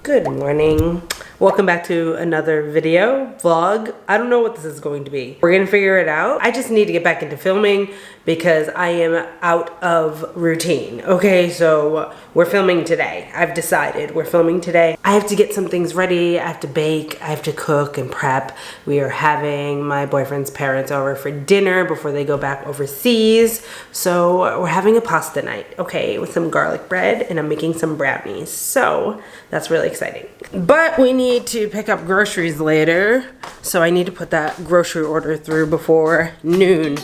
Good morning. Welcome back to another video, vlog. I don't know what this is going to be. We're gonna figure it out. I just need to get back into filming because I am out of routine. Okay, so we're filming today. I've decided we're filming today. I have to get some things ready. I have to bake, I have to cook and prep. We are having my boyfriend's parents over for dinner before they go back overseas. So we're having a pasta night, okay, with some garlic bread, and I'm making some brownies. So that's really exciting. But we need to pick up groceries later, so I need to put that grocery order through before noon,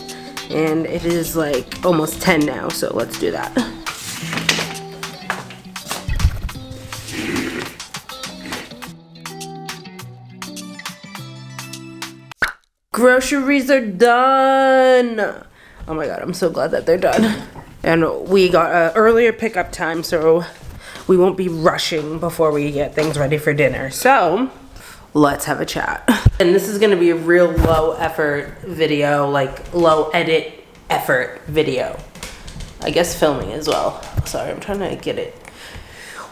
and it is like almost 10 now, so let's do that. Groceries are done. Oh my god, I'm so glad that they're done. And we got an earlier pickup time, so we won't be rushing before we get things ready for dinner. So let's have a chat. And this is gonna be a real low effort video, like low edit effort video. I guess filming as well. Sorry, I'm trying to get it.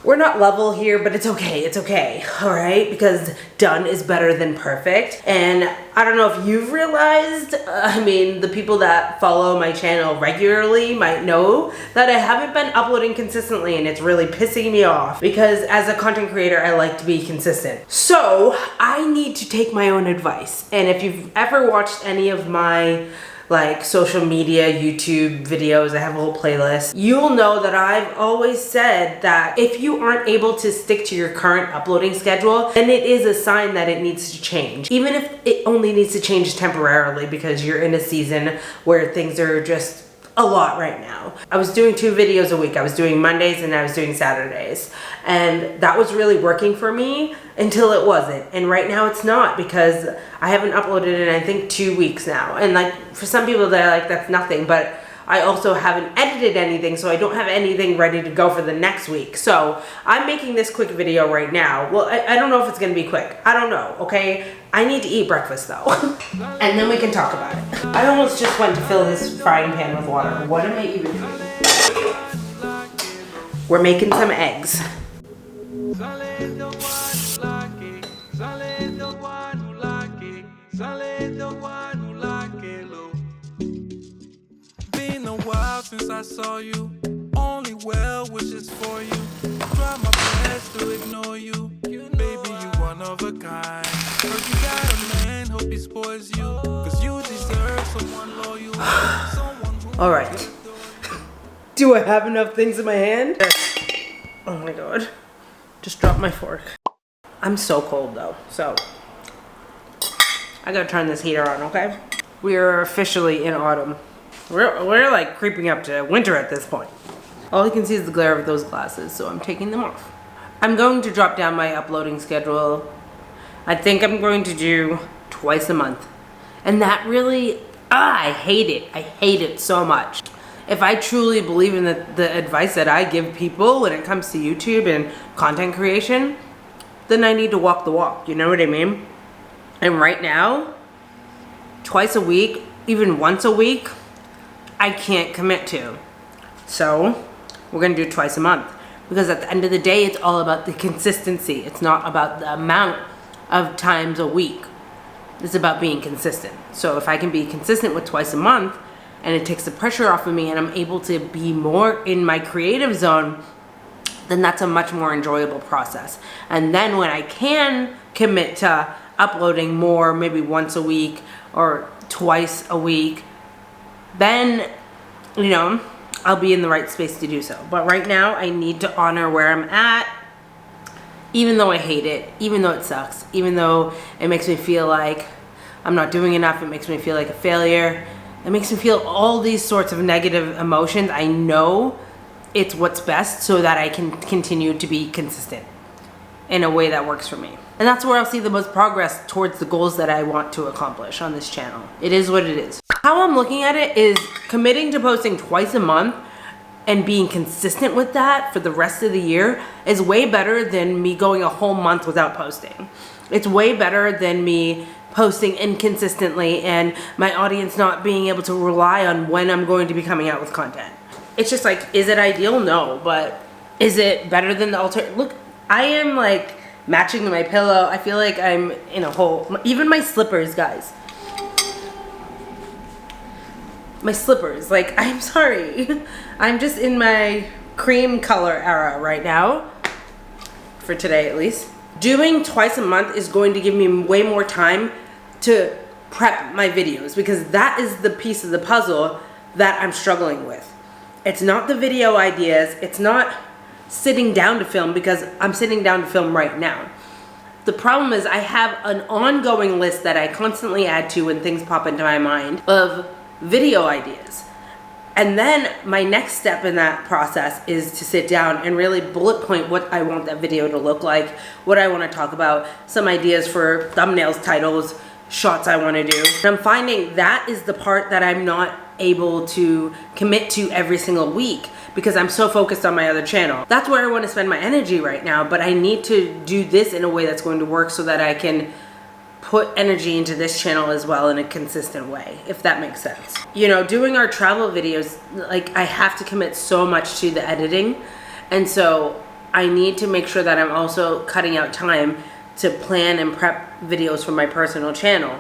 We're not level here, but it's okay, all right? Because done is better than perfect. And I don't know if you've realized, I mean, the people that follow my channel regularly might know that I haven't been uploading consistently, and it's really pissing me off because as a content creator, I like to be consistent. So I need to take my own advice. And if you've ever watched any of my like social media, YouTube videos, I have a whole playlist, you'll know that I've always said that if you aren't able to stick to your current uploading schedule, then it is a sign that it needs to change. Even if it only needs to change temporarily because you're in a season where things are just a lot right now. I was doing 2 videos a week. I was doing Mondays and I was doing Saturdays. And that was really working for me until it wasn't. And right now it's not, because I haven't uploaded in I think 2 weeks now. And like for some people they're like, that's nothing, but I also haven't edited anything, so I don't have anything ready to go for the next week. So I'm making this quick video right now. Well, I don't know if it's gonna be quick. I don't know, okay? I need to eat breakfast though. And then we can talk about it. I almost just went to fill this frying pan with water. What am I even doing? We're making some eggs. Since I saw you, only well wishes for you. Try my best to ignore you. Baby, you one of a kind. Heard you got a man, hope he spoils you. Cause you deserve someone loyal. All right. Do I have enough things in my hand? Oh my god. Just dropped my fork. I'm so cold though, so I gotta turn this heater on, okay? We are officially in autumn. We're like creeping up to winter at this point. All you can see is the glare of those glasses, so I'm taking them off. I'm going to drop down my uploading schedule. I think I'm going to do twice a month. And that really, I hate it. I hate it so much. If I truly believe in the advice that I give people when it comes to YouTube and content creation, then I need to walk the walk, you know what I mean? And right now, twice a week, even once a week, I can't commit to. So we're gonna do twice a month, because at the end of the day, it's all about the consistency. It's not about the amount of times a week. It's about being consistent. So if I can be consistent with twice a month, and it takes the pressure off of me, and I'm able to be more in my creative zone, then that's a much more enjoyable process. And then when I can commit to uploading more, maybe once a week or twice a week, then, you know, I'll be in the right space to do so. But right now, I need to honor where I'm at, even though I hate it, even though it sucks, even though it makes me feel like I'm not doing enough, it makes me feel like a failure, it makes me feel all these sorts of negative emotions. I know it's what's best so that I can continue to be consistent in a way that works for me. And that's where I'll see the most progress towards the goals that I want to accomplish on this channel. It is what it is. How I'm looking at it is committing to posting twice a month and being consistent with that for the rest of the year is way better than me going a whole month without posting. It's way better than me posting inconsistently and my audience not being able to rely on when I'm going to be coming out with content. It's just like, is it ideal? No, but is it better than the alternative? Look, I am like matching to my pillow. I feel like I'm in a hole. Even my slippers, guys. My slippers, like, I'm sorry. I'm just in my cream color era right now. For today, at least. Doing twice a month is going to give me way more time to prep my videos, because that is the piece of the puzzle that I'm struggling with. It's not the video ideas. It's not sitting down to film, because I'm sitting down to film right now. The problem is I have an ongoing list that I constantly add to when things pop into my mind of video ideas. And then my next step in that process is to sit down and really bullet point what I want that video to look like, what I want to talk about, some ideas for thumbnails, titles, shots I want to do. And I'm finding that is the part that I'm not able to commit to every single week, because I'm so focused on my other channel. That's where I want to spend my energy right now, but I need to do this in a way that's going to work so that I can put energy into this channel as well in a consistent way, if that makes sense. You know, doing our travel videos, like, I have to commit so much to the editing, and so I need to make sure that I'm also cutting out time to plan and prep videos for my personal channel.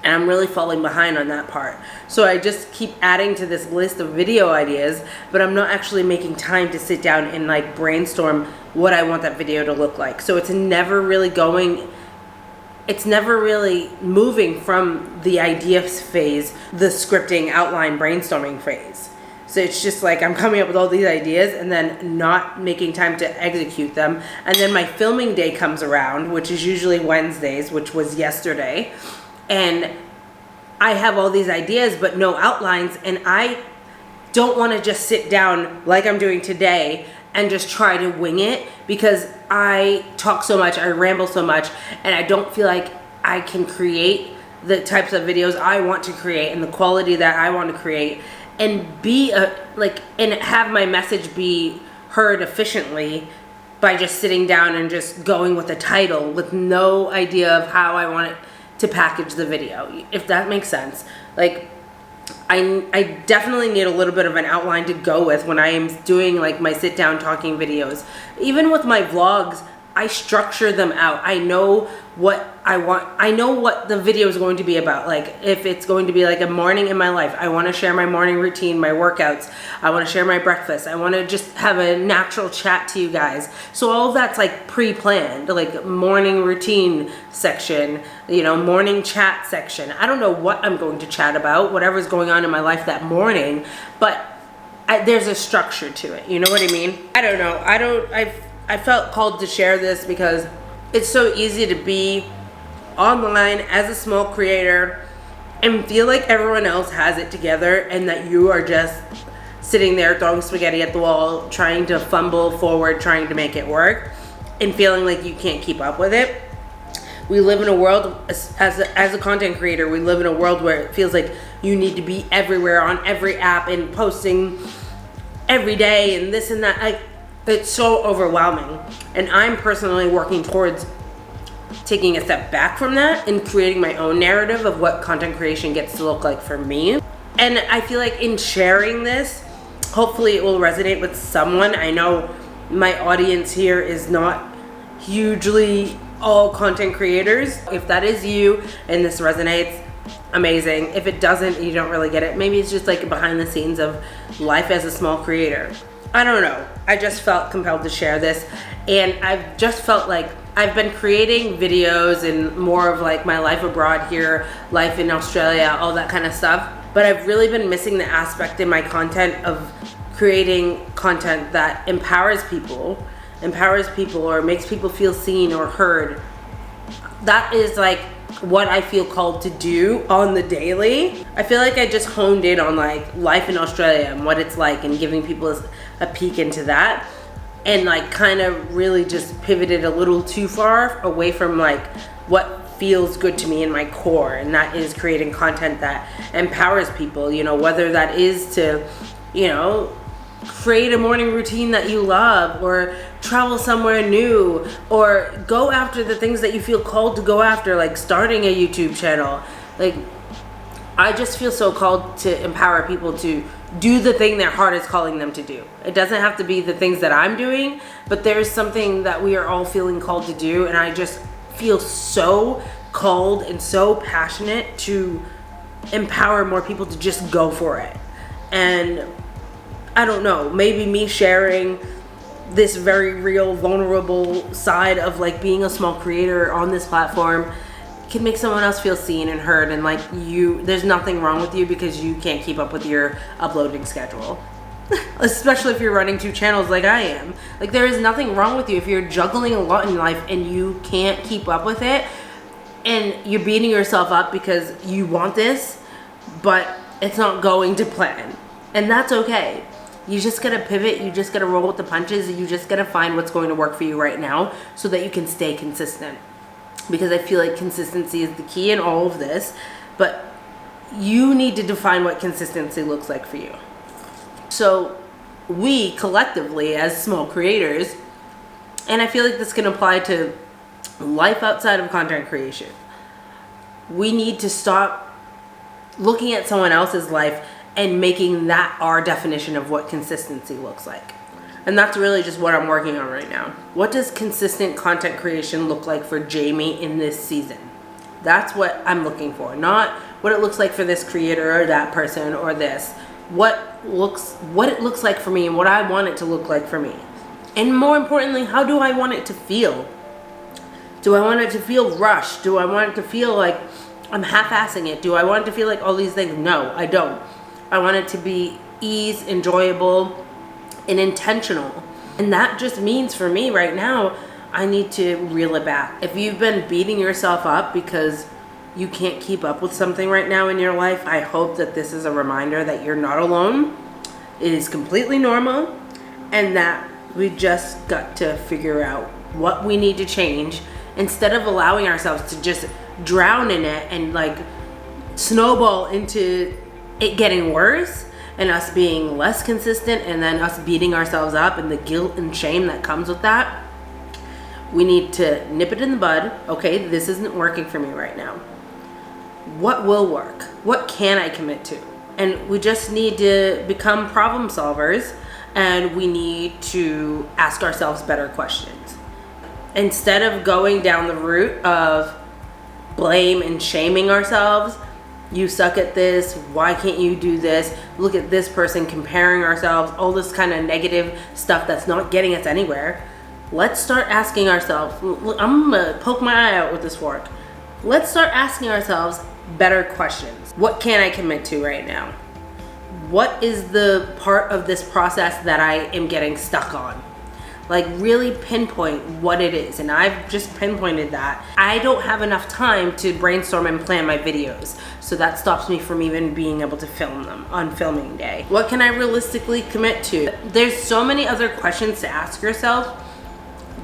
And I'm really falling behind on that part. So I just keep adding to this list of video ideas, but I'm not actually making time to sit down and like brainstorm what I want that video to look like. So it's never really moving from the ideas phase, the scripting, outline, brainstorming phase. So it's just like I'm coming up with all these ideas and then not making time to execute them. And then my filming day comes around, which is usually Wednesdays, which was yesterday. And I have all these ideas but no outlines, and I don't want to just sit down like I'm doing today and just try to wing it, because I talk so much, I ramble so much, and I don't feel like I can create the types of videos I want to create and the quality that I want to create, and and have my message be heard efficiently by just sitting down and just going with a title with no idea of how I want it to package the video, if that makes sense. Like, I definitely need a little bit of an outline to go with when I am doing like my sit down talking videos. Even with my vlogs, I structure them out. I know what I want. I know what the video is going to be about. Like, if it's going to be like a morning in my life, I want to share my morning routine, my workouts. I want to share my breakfast. I want to just have a natural chat to you guys. So all of that's like pre-planned, like morning routine section, you know, morning chat section. I don't know what I'm going to chat about, whatever's going on in my life that morning, but there's a structure to it. You know what I mean? I don't know. I felt called to share this because it's so easy to be online as a small creator and feel like everyone else has it together, and that you are just sitting there throwing spaghetti at the wall, trying to fumble forward, trying to make it work, and feeling like you can't keep up with it. We live in a world, as a content creator, we live in a world where it feels like you need to be everywhere on every app and posting every day and this and that. It's so overwhelming, and I'm personally working towards taking a step back from that and creating my own narrative of what content creation gets to look like for me. And I feel like in sharing this, hopefully it will resonate with someone. I know my audience here is not hugely all content creators. If that is you and this resonates, amazing. If it doesn't, you don't really get it, maybe it's just like behind the scenes of life as a small creator. I don't know. I just felt compelled to share this, and I've just felt like I've been creating videos and more of like my life abroad here, life in Australia, all that kind of stuff. But I've really been missing the aspect in my content of creating content that empowers people or makes people feel seen or heard. That is like what I feel called to do on the daily. I feel like I just honed in on like life in Australia and what it's like, and giving people a peek into that, and like kind of really just pivoted a little too far away from like what feels good to me in my core, and that is creating content that empowers people, you know, whether that is to, you know, create a morning routine that you love, or travel somewhere new, or go after the things that you feel called to go after, like starting a YouTube channel. Like, I just feel so called to empower people to do the thing their heart is calling them to do. It doesn't have to be the things that I'm doing, but there's something that we are all feeling called to do, and I just feel so called and so passionate to empower more people to just go for it. And I don't know, maybe me sharing this very real, vulnerable side of like being a small creator on this platform can make someone else feel seen and heard, and like there's nothing wrong with you because you can't keep up with your uploading schedule. Especially if you're running 2 channels like I am. Like, there is nothing wrong with you if you're juggling a lot in life and you can't keep up with it, and you're beating yourself up because you want this, but it's not going to plan. And that's okay. You just gotta pivot, you just gotta roll with the punches, you just gotta find what's going to work for you right now so that you can stay consistent. Because I feel like consistency is the key in all of this, but you need to define what consistency looks like for you. So we collectively as small creators, and I feel like this can apply to life outside of content creation, we need to stop looking at someone else's life and making that our definition of what consistency looks like. And that's really just what I'm working on right now. What does consistent content creation look like for Jamie in this season? That's what I'm looking for, not what it looks like for this creator or that person or this. What it looks like for me and what I want it to look like for me. And more importantly, how do I want it to feel? Do I want it to feel rushed? Do I want it to feel like I'm half-assing it? Do I want it to feel like all these things? No, I don't. I want it to be ease, enjoyable, and intentional. And that just means for me right now, I need to reel it back. If you've been beating yourself up because you can't keep up with something right now in your life, I hope that this is a reminder that you're not alone. It is completely normal, and that we just got to figure out what we need to change instead of allowing ourselves to just drown in it and like snowball into it getting worse and us being less consistent and then us beating ourselves up and the guilt and shame that comes with that. We need to nip it in the bud. Okay, this isn't working for me right now. What will work? What can I commit to? And we just need to become problem solvers, and we need to ask ourselves better questions. Instead of going down the route of blame and shaming ourselves, you suck at this, why can't you do this, look at this person, comparing ourselves, all this kind of negative stuff that's not getting us anywhere. Let's start asking ourselves, I'm gonna poke my eye out with this fork. Let's start asking ourselves better questions. What can I commit to right now? What is the part of this process that I am getting stuck on? Like, really pinpoint what it is. And I've just pinpointed that. I don't have enough time to brainstorm and plan my videos, so that stops me from even being able to film them on filming day. What can I realistically commit to? There's so many other questions to ask yourself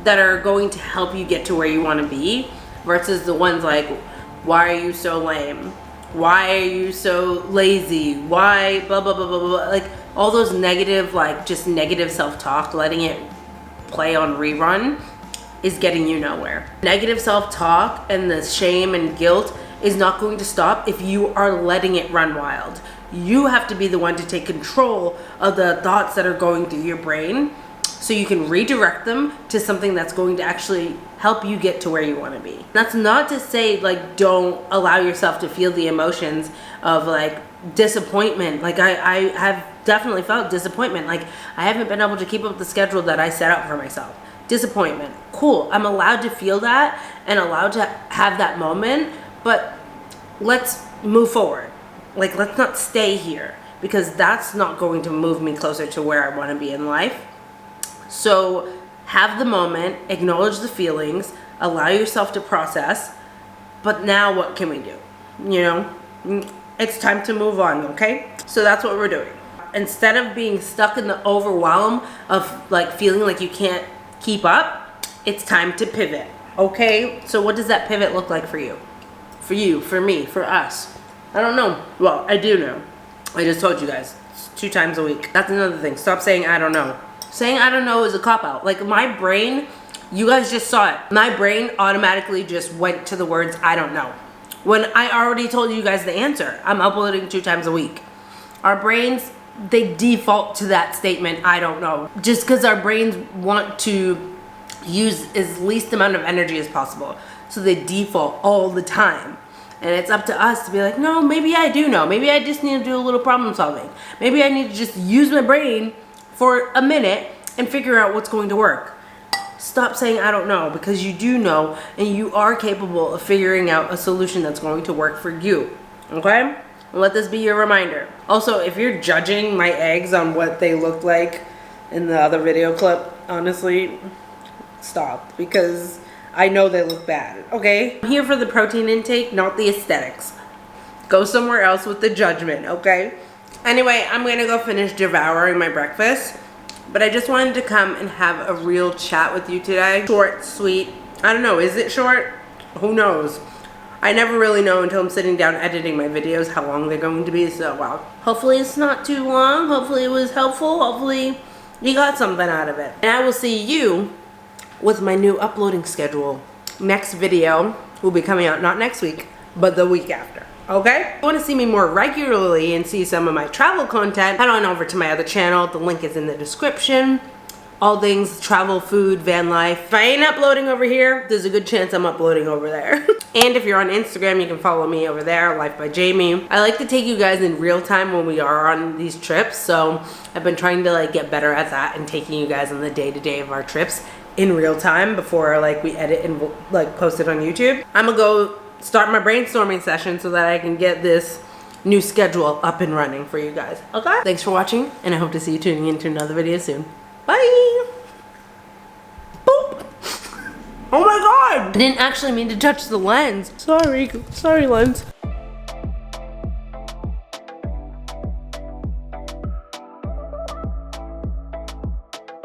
that are going to help you get to where you want to be, versus the ones like, why are you so lame? Why are you so lazy? Why blah blah blah blah blah? Like, all those negative, like, just negative self-talk, letting it play on rerun is getting you nowhere. Negative self-talk and the shame and guilt is not going to stop if you are letting it run wild. You have to be the one to take control of the thoughts that are going through your brain, so you can redirect them to something that's going to actually help you get to where you want to be. That's not to say, like, don't allow yourself to feel the emotions of, like, disappointment. Like, I have definitely felt disappointment. Like, I haven't been able to keep up the schedule that I set up for myself. Disappointment. Cool. I'm allowed to feel that and allowed to have that moment, but let's move forward. Like, let's not stay here, because that's not going to move me closer to where I want to be in life. So have the moment, acknowledge the feelings, allow yourself to process, but now what can we do? You know, it's time to move on, okay? So that's what we're doing. Instead of being stuck in the overwhelm of, like, feeling like you can't keep up, it's time to pivot, okay? So what does that pivot look like for you? For you, for me, for us? I don't know. Well, I do know. I just told you guys. It's 2 times a week. That's another thing. Stop saying I don't know. Saying I don't know is a cop-out. Like, my brain, you guys just saw it. My brain automatically just went to the words I don't know, when I already told you guys the answer. I'm uploading 2 times a week. Our brains they default to that statement, I don't know. Just because our brains want to use as least amount of energy as possible. So they default all the time. And it's up to us to be like, no, maybe I do know. Maybe I just need to do a little problem solving. Maybe I need to just use my brain for a minute and figure out what's going to work. Stop saying I don't know, because you do know, and you are capable of figuring out a solution that's going to work for you. Okay? Let this be your reminder. Also, if you're judging my eggs on what they looked like in the other video clip, honestly, stop, because I know they look bad. Okay? I'm here for the protein intake, not the aesthetics. Go somewhere else with the judgment, okay? Anyway, I'm gonna go finish devouring my breakfast. But I just wanted to come and have a real chat with you today. Short, sweet. I don't know, is it short? Who knows? I never really know until I'm sitting down editing my videos how long they're going to be, so wow. Hopefully it's not too long. Hopefully it was helpful. Hopefully you got something out of it. And I will see you with my new uploading schedule. Next video will be coming out not next week, but the week after. Okay? If you want to see me more regularly and see some of my travel content, head on over to my other channel. The link is in the description. All things travel, food, van life. If I ain't uploading over here, there's a good chance I'm uploading over there. And if you're on Instagram, you can follow me over there, Life by Jamie. I like to take you guys in real time when we are on these trips, so I've been trying to like get better at that and taking you guys on the day-to-day of our trips in real time before like we edit and like post it on YouTube. I'm gonna go start my brainstorming session so that I can get this new schedule up and running for you guys. Okay? Thanks for watching, and I hope to see you tuning in to another video soon. Bye! Boop! Oh my god! I didn't actually mean to touch the lens. Sorry lens.